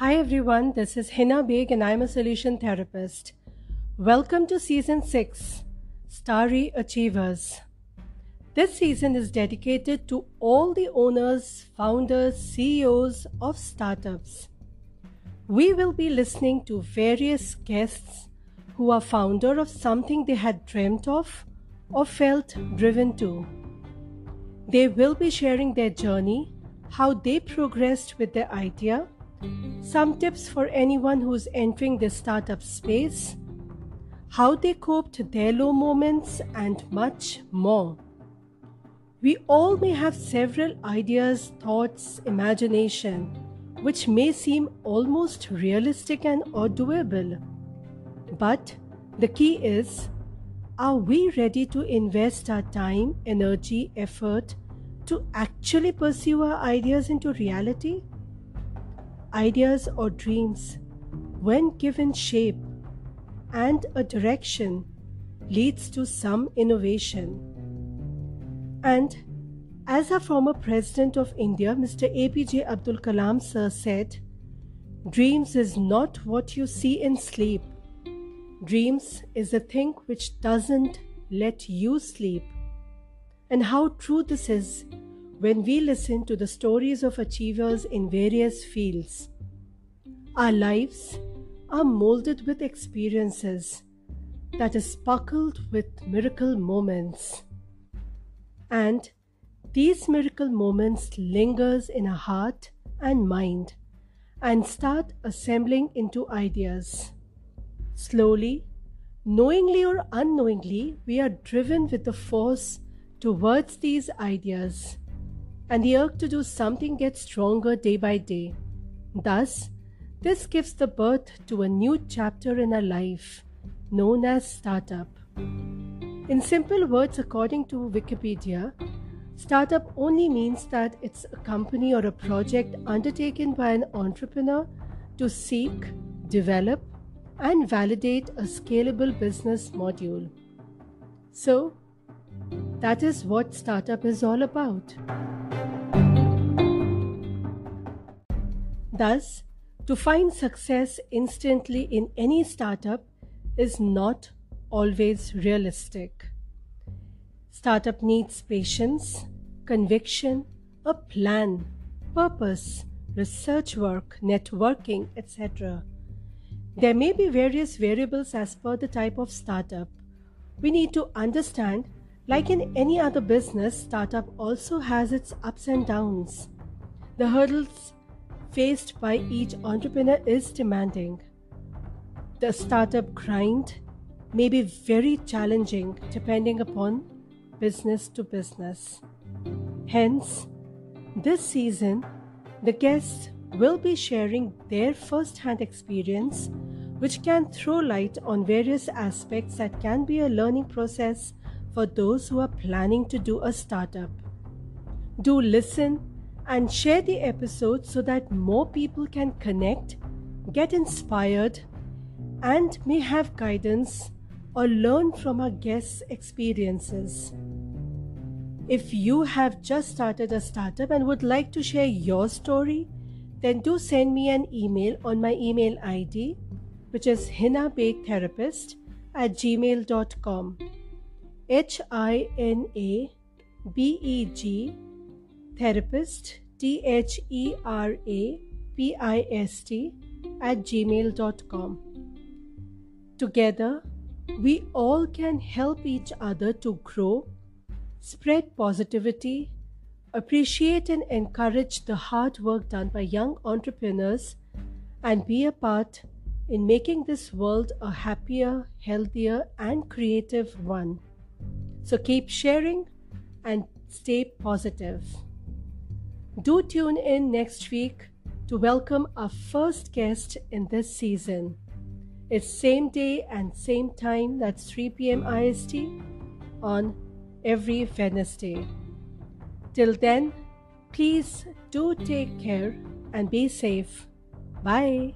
Hi everyone, this is Hina Beg and I'm a solution therapist. Welcome to Season 6, Starry Achievers. This season is dedicated to all the owners, founders, CEOs of startups. We will be listening to various guests who are founder of something they had dreamt of or felt driven to. They will be sharing their journey, how they progressed with their idea, some tips for anyone who's entering the startup space, how they coped their low moments, and much more. We all may have several ideas, thoughts, imagination, which may seem almost realistic and or doable. But the key is, are we ready to invest our time, energy, effort to actually pursue our ideas into reality? Ideas or dreams, when given shape and a direction, leads to some innovation. And as our former President of India, Mr. APJ Abdul Kalam sir said, dreams is not what you see in sleep. Dreams is the thing which doesn't let you sleep. And how true this is when we listen to the stories of achievers in various fields. Our lives are molded with experiences that is sparkled with miracle moments. And these miracle moments lingers in our heart and mind and start assembling into ideas. Slowly, knowingly or unknowingly, we are driven with the force towards these ideas, and the urge to do something gets stronger day by day. Thus, this gives the birth to a new chapter in our life, known as startup. In simple words, according to Wikipedia, startup only means that it's a company or a project undertaken by an entrepreneur to seek, develop, and validate a scalable business module. So, that is what startup is all about. Thus, to find success instantly in any startup is not always realistic. Startup needs patience, conviction, a plan, purpose, research work, networking, etc. There may be various variables as per the type of startup. We need to understand, like in any other business, startup also has its ups and downs. The hurdles faced by each entrepreneur is demanding. The startup grind may be very challenging depending upon business to business. Hence, this season, the guests will be sharing their first-hand experience, which can throw light on various aspects that can be a learning process for those who are planning to do a startup. Do listen and share the episode so that more people can connect, get inspired, and may have guidance or learn from our guests' experiences. If you have just started a startup and would like to share your story, then do send me an email on my email ID, which is hinabegtherapist@gmail.com. HINABEG therapist, THERAPIST@gmail.com. Together, we all can help each other to grow, spread positivity, appreciate and encourage the hard work done by young entrepreneurs, and be a part in making this world a happier, healthier, and creative one. So keep sharing and stay positive. Do tune in next week to welcome our first guest in this season. It's same day and same time, that's 3 p.m. IST on every Wednesday. Till then, please do take care and be safe. Bye.